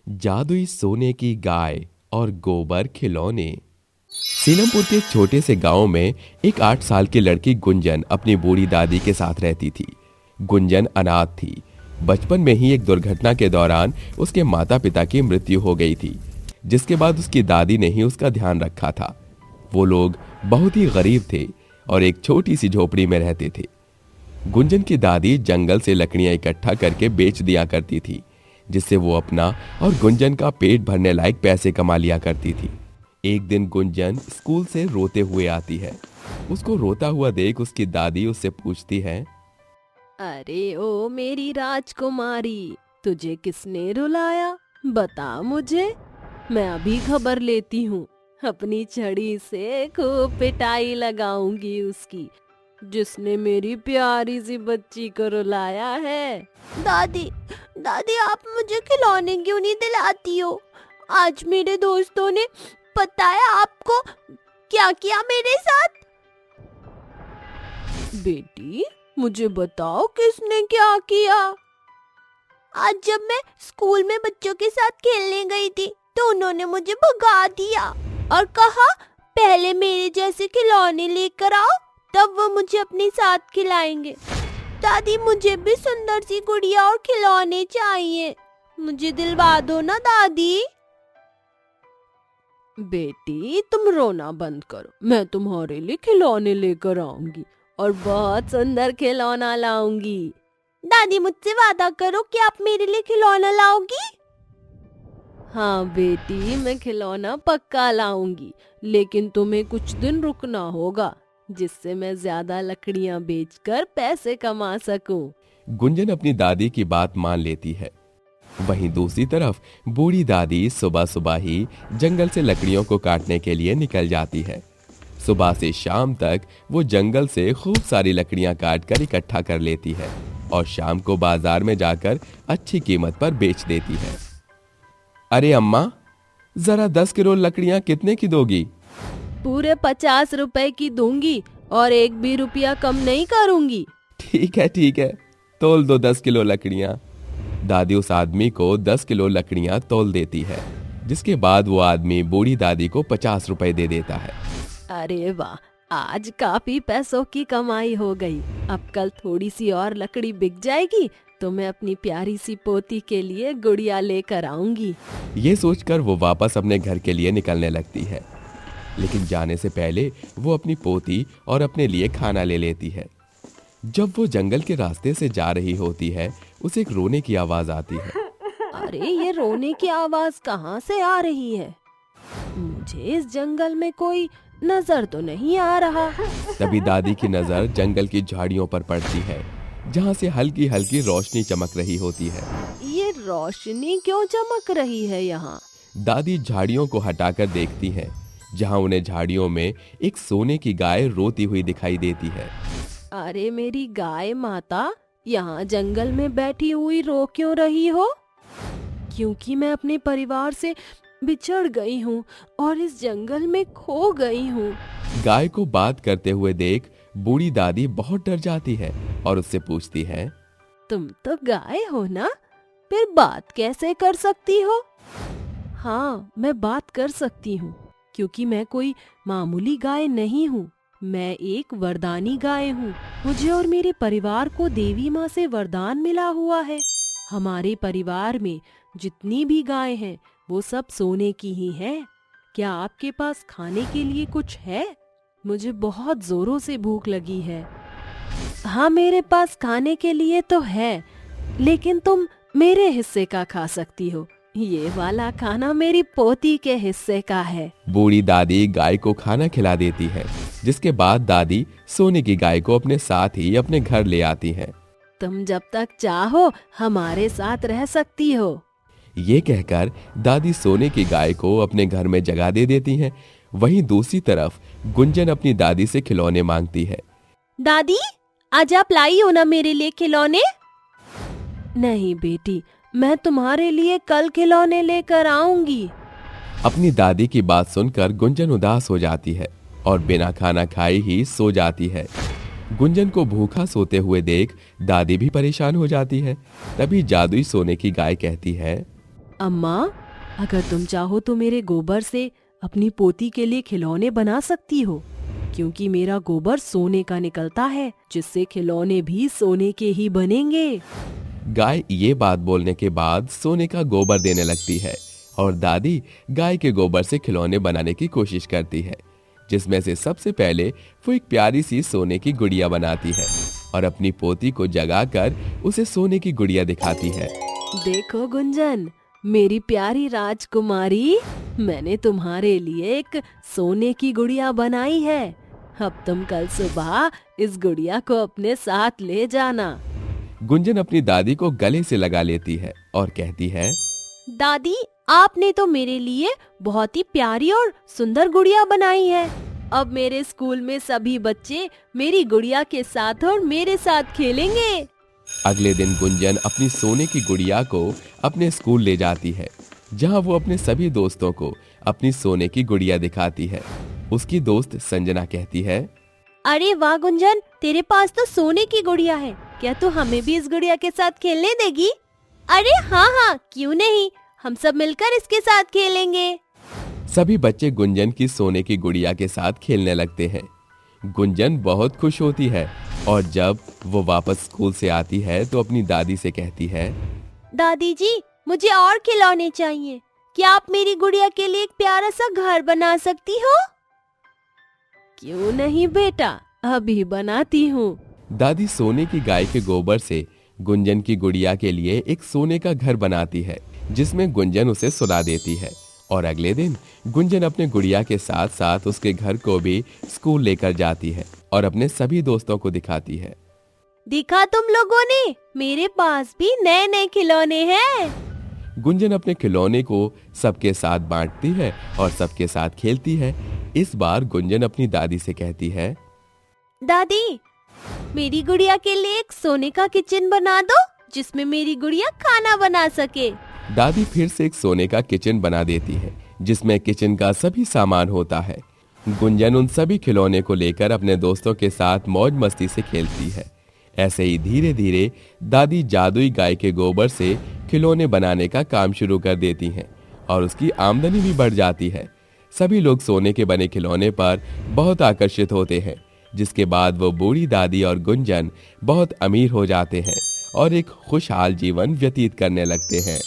जादुई सोने की गाय और गोबर खिलौने। सीलमपुर के एक छोटे से गांव में एक 8 साल की लड़की गुंजन अपनी बूढ़ी दादी के साथ रहती थी। गुंजन अनाथ थी। बचपन में ही एक दुर्घटना के दौरान उसके माता पिता की मृत्यु हो गई थी, जिसके बाद उसकी दादी ने ही उसका ध्यान रखा था। वो लोग बहुत ही गरीब थे और एक छोटी सी झोपड़ी में रहते थे। गुंजन की दादी जंगल से लकड़ियां इकट्ठा करके बेच दिया करती थी, जिससे वो अपना और गुंजन का पेट भरने लायक पैसे कमा लिया करती थी। एक दिन गुंजन स्कूल से रोते हुए आती है। उसको रोता हुआ देख उसकी दादी उससे पूछती है, अरे ओ मेरी राजकुमारी, तुझे किसने रुलाया? बता मुझे, मैं अभी खबर लेती हूँ। अपनी छड़ी से खूब पिटाई लगाऊंगी उसकी, जिसने मेरी प्यारी सी बच्ची को रुलाया है। दादी, दादी आप मुझे खिलौने क्यों नहीं दिलाती हो? आज मेरे दोस्तों ने पता है आपको क्या किया मेरे साथ? बेटी, मुझे बताओ किसने क्या किया? आज जब मैं स्कूल में बच्चों के साथ खेलने गई थी तो उन्होंने मुझे भगा दिया और कहा पहले मेरे जैसे खिलौने लेकर आओ, तब वो मुझे अपने साथ खिलाएंगे। दादी मुझे भी सुंदर सी गुड़िया और खिलौने चाहिए, मुझे दिलवा दो ना दादी। बेटी तुम रोना बंद करो, मैं तुम्हारे लिए खिलौने लेकर आऊंगी और बहुत सुंदर खिलौना लाऊंगी। दादी मुझसे वादा करो कि आप मेरे लिए खिलौना लाओगी। हाँ बेटी, मैं खिलौना पक्का लाऊंगी, लेकिन तुम्हें कुछ दिन रुकना होगा, जिससे मैं ज्यादा लकड़ियां बेचकर पैसे कमा सकूं। गुंजन अपनी दादी की बात मान लेती है। वहीं दूसरी तरफ बूढ़ी दादी सुबह सुबह ही जंगल से लकड़ियों को काटने के लिए निकल जाती है। सुबह से शाम तक वो जंगल से खूब सारी लकड़ियां काटकर इकट्ठा कर लेती है और शाम को बाजार में जाकर अच्छी कीमत पर बेच देती है। अरे अम्मा, जरा 10 किलो लकड़ियां कितने की दोगी? पूरे 50 रुपए की दूंगी और एक भी रुपया कम नहीं करूंगी। ठीक है, तोल दो 10 किलो लकड़ियां। दादी उस आदमी को 10 किलो लकड़ियां तोल देती है, जिसके बाद वो आदमी बूढ़ी दादी को 50 रुपए दे देता है। अरे वाह, आज काफी पैसों की कमाई हो गई। अब कल थोड़ी सी और लकड़ी बिक जाएगी तो मैं अपनी प्यारी सी पोती के लिए गुड़िया लेकर आऊंगी। ये सोचकर वो वापस अपने घर के लिए निकलने लगती है, लेकिन जाने से पहले वो अपनी पोती और अपने लिए खाना ले लेती है। जब वो जंगल के रास्ते से जा रही होती है, उसे एक रोने की आवाज आती है। अरे ये रोने की आवाज कहाँ से आ रही है? मुझे इस जंगल में कोई नजर तो नहीं आ रहा। तभी दादी की नजर जंगल की झाड़ियों पर पड़ती है, जहाँ से हल्की हल्की रोशनी चमक रही होती है। ये रोशनी क्यों चमक रही है यहाँ? दादी झाड़ियों को हटाकर देखती है, जहाँ उन्हें झाड़ियों में एक सोने की गाय रोती हुई दिखाई देती है। अरे मेरी गाय माता, यहाँ जंगल में बैठी हुई रो क्यों रही हो? क्योंकि मैं अपने परिवार से बिछड़ गई हूँ और इस जंगल में खो गई हूँ। गाय को बात करते हुए देख बूढ़ी दादी बहुत डर जाती है और उससे पूछती है, तुम तो गाय हो ना, फिर बात कैसे कर सकती हो? हाँ, मैं बात कर सकती हूँ, क्योंकि मैं कोई मामूली गाय नहीं हूँ। मैं एक वरदानी गाय हूँ। मुझे और मेरे परिवार को देवी माँ से वरदान मिला हुआ है। हमारे परिवार में जितनी भी गाय हैं, वो सब सोने की ही हैं। क्या आपके पास खाने के लिए कुछ है? मुझे बहुत जोरों से भूख लगी है। हाँ, मेरे पास खाने के लिए तो है, लेकिन तुम मेरे हिस्से का खा सकती हो। ये वाला खाना मेरी पोती के हिस्से का है। बूढ़ी दादी गाय को खाना खिला देती है, जिसके बाद दादी सोने की गाय को अपने साथ ही अपने घर ले आती है। तुम जब तक चाहो हमारे साथ रह सकती हो। ये कहकर दादी सोने की गाय को अपने घर में जगह दे देती हैं। वहीं दूसरी तरफ गुंजन अपनी दादी से खिलौने मांगती है। दादी, आज आप लाई हो ना मेरे लिए खिलौने? नहीं बेटी, मैं तुम्हारे लिए कल खिलौने लेकर आऊंगी। अपनी दादी की बात सुनकर गुंजन उदास हो जाती है और बिना खाना खाए ही सो जाती है। गुंजन को भूखा सोते हुए देख दादी भी परेशान हो जाती है। तभी जादुई सोने की गाय कहती है, अम्मा, अगर तुम चाहो तो मेरे गोबर से अपनी पोती के लिए खिलौने बना सकती हो, क्योंकि मेरा गोबर सोने का निकलता है, जिससे खिलौने भी सोने के ही बनेंगे। गाय ये बात बोलने के बाद सोने का गोबर देने लगती है और दादी गाय के गोबर से खिलौने बनाने की कोशिश करती है, जिसमें से सबसे पहले वो एक प्यारी सी सोने की गुड़िया बनाती है और अपनी पोती को जगाकर उसे सोने की गुड़िया दिखाती है। देखो गुंजन, मेरी प्यारी राजकुमारी, मैंने तुम्हारे लिए एक सोने की गुड़िया बनाई है। अब तुम कल सुबह इस गुड़िया को अपने साथ ले जाना। गुंजन अपनी दादी को गले से लगा लेती है और कहती है, दादी, आपने तो मेरे लिए बहुत ही प्यारी और सुंदर गुड़िया बनाई है। अब मेरे स्कूल में सभी बच्चे मेरी गुड़िया के साथ और मेरे साथ खेलेंगे। अगले दिन गुंजन अपनी सोने की गुड़िया को अपने स्कूल ले जाती है, जहां वो अपने सभी दोस्तों को अपनी सोने की गुड़िया दिखाती है। उसकी दोस्त संजना कहती है, अरे वाह गुंजन, तेरे पास तो सोने की गुड़िया है, क्या तू हमें भी इस गुड़िया के साथ खेलने देगी? अरे हाँ हाँ, क्यों नहीं, हम सब मिलकर इसके साथ खेलेंगे। सभी बच्चे गुंजन की सोने की गुड़िया के साथ खेलने लगते हैं। गुंजन बहुत खुश होती है और जब वो वापस स्कूल से आती है तो अपनी दादी से कहती है, दादी जी, मुझे और खिलौने चाहिए। क्या आप मेरी गुड़िया के लिए एक प्यारा सा घर बना सकती हो? क्यों नहीं बेटा, अभी बनाती हूँ। दादी सोने की गाय के गोबर से गुंजन की गुड़िया के लिए एक सोने का घर बनाती है, जिसमें गुंजन उसे सुला देती है। और अगले दिन गुंजन अपने गुड़िया के साथ साथ उसके घर को भी स्कूल लेकर जाती है और अपने सभी दोस्तों को दिखाती है। दिखा तुम लोगों ने, मेरे पास भी नए नए खिलौने हैं। गुंजन अपने खिलौने को सबके साथ बांटती है और सबके साथ खेलती है। इस बार गुंजन अपनी दादी से कहती है, दादी, मेरी गुड़िया के लिए एक सोने का किचन बना दो, जिसमें मेरी गुड़िया खाना बना सके। दादी फिर से एक सोने का किचन बना देती है, जिसमें किचन का सभी सामान होता है। गुंजन उन सभी खिलौने को लेकर अपने दोस्तों के साथ मौज मस्ती से खेलती है। ऐसे ही धीरे धीरे दादी जादुई गाय के गोबर से खिलौने बनाने का काम शुरू कर देती हैं और उसकी आमदनी भी बढ़ जाती है। सभी लोग सोने के बने खिलौने पर बहुत आकर्षित होते हैं, जिसके बाद वो बूढ़ी दादी और गुंजन बहुत अमीर हो जाते हैं और एक खुशहाल जीवन व्यतीत करने लगते हैं।